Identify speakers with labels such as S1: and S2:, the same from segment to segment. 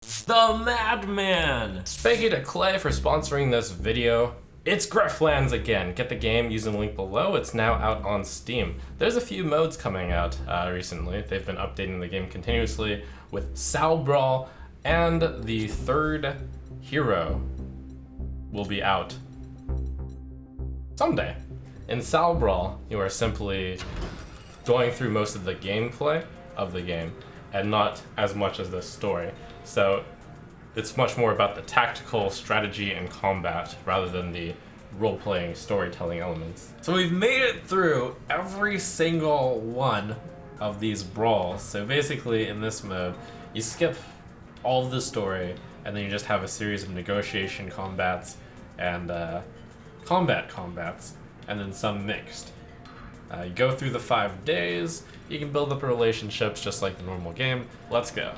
S1: The Madman! Thank you to Klei for sponsoring this video. It's Griftlands again. Get the game using the link below. It's now out on Steam. There's a few modes coming out recently. They've been updating the game continuously with Sal Brawl, and the third hero will be out someday. In Sal Brawl, you are simply going through most of the gameplay of the game and not as much as the story. So it's much more about the tactical strategy and combat rather than the role-playing storytelling elements. So we've made it through every single one of these brawls. So basically in this mode, you skip all of the story and then you just have a series of negotiation combats and combats, and then some mixed. You go through the 5 days, you can build up relationships just like the normal game. Let's go.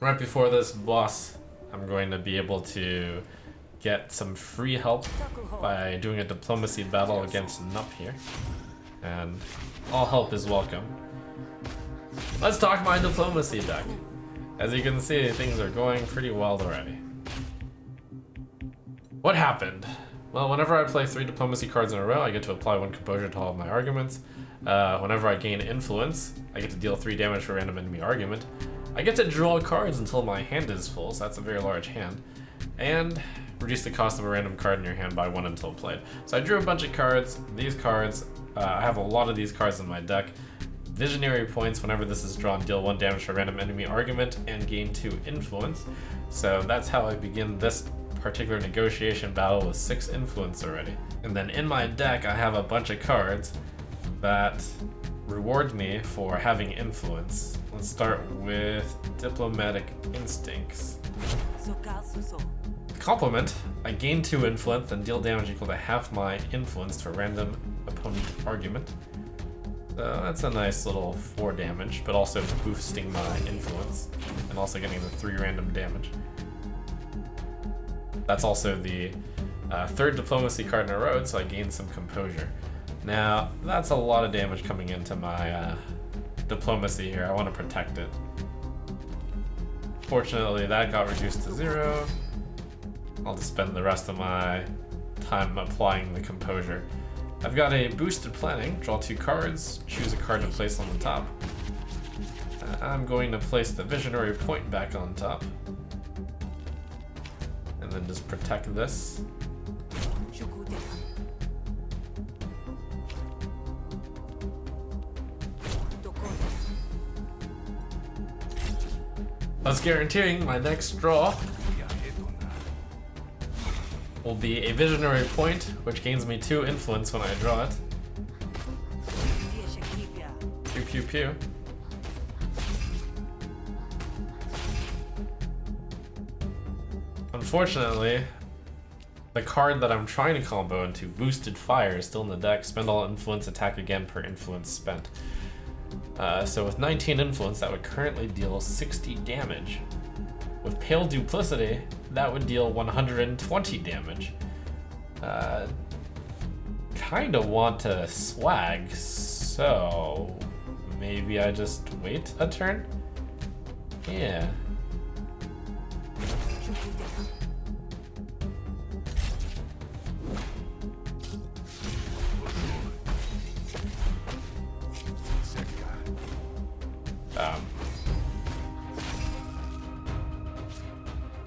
S1: Right before this boss, I'm going to be able to get some free help by doing a diplomacy battle against Nup here. And all help is welcome. Let's talk my diplomacy deck. As you can see, things are going pretty well already. What happened? Well, whenever I play 3 diplomacy cards in a row, I get to apply 1 composure to all of my arguments. Whenever I gain influence, I get to deal 3 damage for a random enemy argument. I get to draw cards until my hand is full, so that's a very large hand. And reduce the cost of a random card in your hand by 1 until played. So I drew a bunch of cards. These cards, I have a lot of these cards in my deck. Visionary points, whenever this is drawn, deal 1 damage for a random enemy argument and gain 2 influence. So that's how I begin this particular negotiation battle with 6 influence already. And then in my deck, I have a bunch of cards that reward me for having influence. Let's start with Diplomatic Instincts. Compliment, I gain 2 influence and deal damage equal to half my influence to a random opponent argument. So that's a nice little 4 damage, but also boosting my influence and also getting the 3 random damage. That's also the 3rd diplomacy card in a row, so I gained some composure. Now, that's a lot of damage coming into my diplomacy here. I want to protect it. Fortunately, that got reduced to 0. I'll just spend the rest of my time applying the composure. I've got a boosted planning. Draw 2 cards, choose a card to place on the top. I'm going to place the visionary point back on top. And then just protect this. Thus guaranteeing my next draw will be a visionary point, which gains me 2 influence when I draw it. Pew pew pew. Unfortunately, the card that I'm trying to combo into, Boosted Fire, is still in the deck. Spend all influence, attack again per influence spent. So with 19 influence, that would currently deal 60 damage. With Pale Duplicity, that would deal 120 damage. Kinda want to swag, so maybe I just wait a turn? Yeah.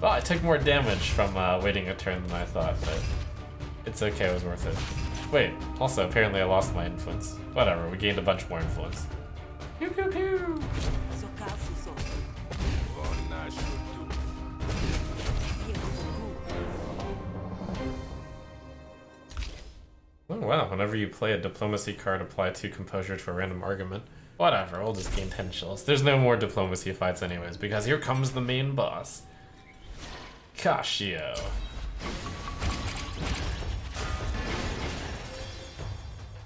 S1: Well, I took more damage from waiting a turn than I thought, but it's okay, it was worth it. Wait, also, apparently I lost my influence. Whatever, we gained a bunch more influence. Pew pew pew! Oh wow, whenever you play a diplomacy card, apply 2 composure to a random argument. Whatever, we'll just gain 10 chills. There's no more diplomacy fights anyways, because here comes the main boss. Cascio.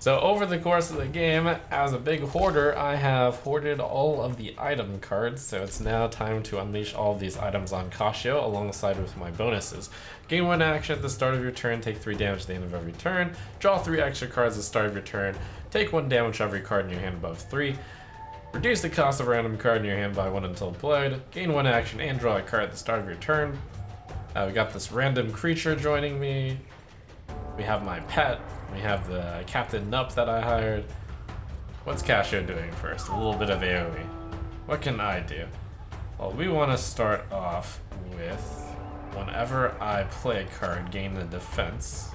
S1: So over the course of the game, as a big hoarder, I have hoarded all of the item cards, so it's now time to unleash all of these items on Cascio alongside with my bonuses. Gain 1 action at the start of your turn, take 3 damage at the end of every turn, draw 3 extra cards at the start of your turn, take 1 damage for every card in your hand above 3, Reduce the cost of a random card in your hand by 1 until played. Gain 1 action and draw a card at the start of your turn. We got this random creature joining me. We have my pet. We have the Captain Nup that I hired. What's Casio doing first? A little bit of AoE. What can I do? Well, we want to start off with, whenever I play a card, gain the defense.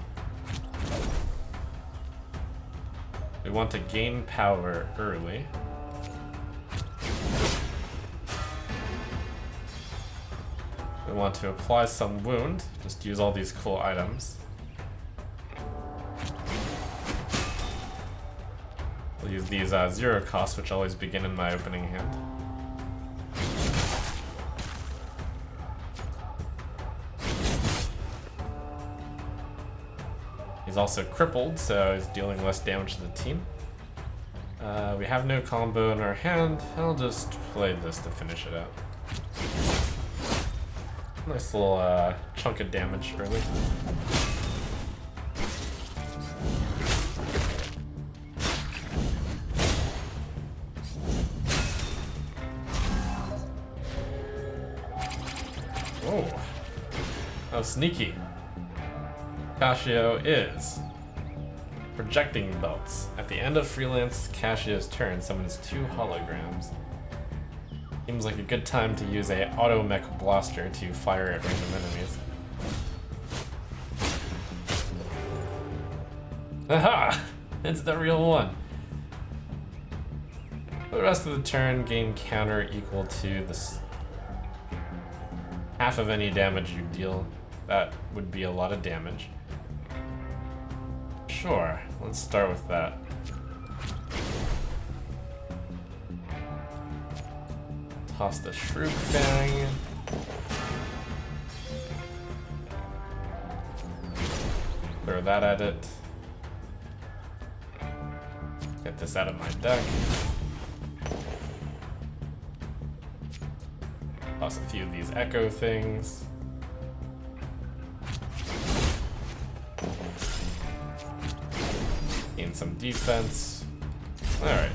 S1: We want to gain power early. We want to apply some wound, just use all these cool items. We'll use these 0 costs, which always begin in my opening hand. He's also crippled, so he's dealing less damage to the team. We have no combo in our hand. I'll just play this to finish it out. Nice little chunk of damage early. Oh, that was sneaky. Casio is projecting belts. At the end of Freelance Casio's turn, summons 2 holograms. Seems like a good time to use a auto mech blaster to fire at random enemies. Aha! It's the real one. For the rest of the turn, gain counter equal to this half of any damage you deal. That would be a lot of damage. Sure, let's start with that. Toss the Shroom Fang. Throw that at it. Get this out of my deck. Toss a few of these echo things. Gain some defense. Alright.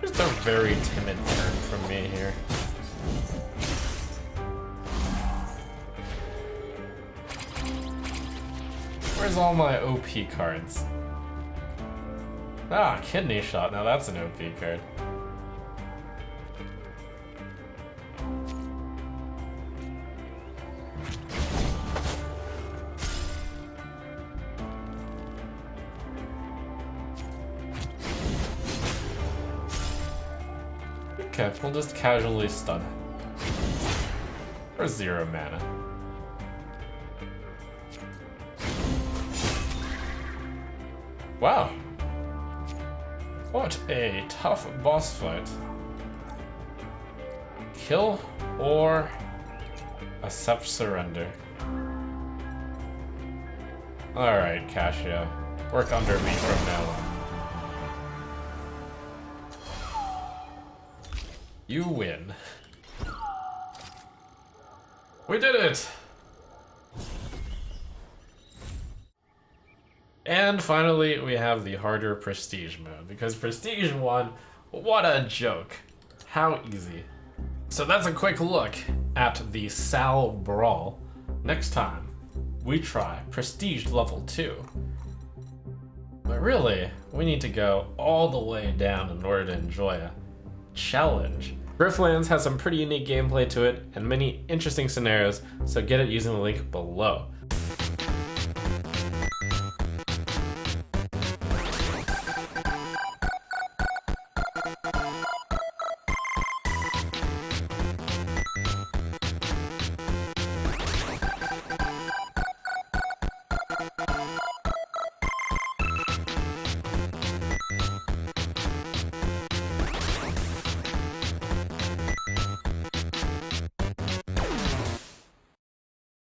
S1: Just a very timid turn from me here. Where's all my OP cards? Ah, Kidney Shot. Now that's an OP card. Okay, we'll just casually stun it. For 0 mana. Wow. What a tough boss fight. Kill or accept surrender. Alright, Casio. Work under me from now on. You win. We did it! And finally, we have the harder Prestige mode, because Prestige 1, what a joke. How easy. So that's a quick look at the Sal Brawl. Next time, we try Prestige level 2. But really, we need to go all the way down in order to enjoy a challenge. Griftlands has some pretty unique gameplay to it and many interesting scenarios, so get it using the link below.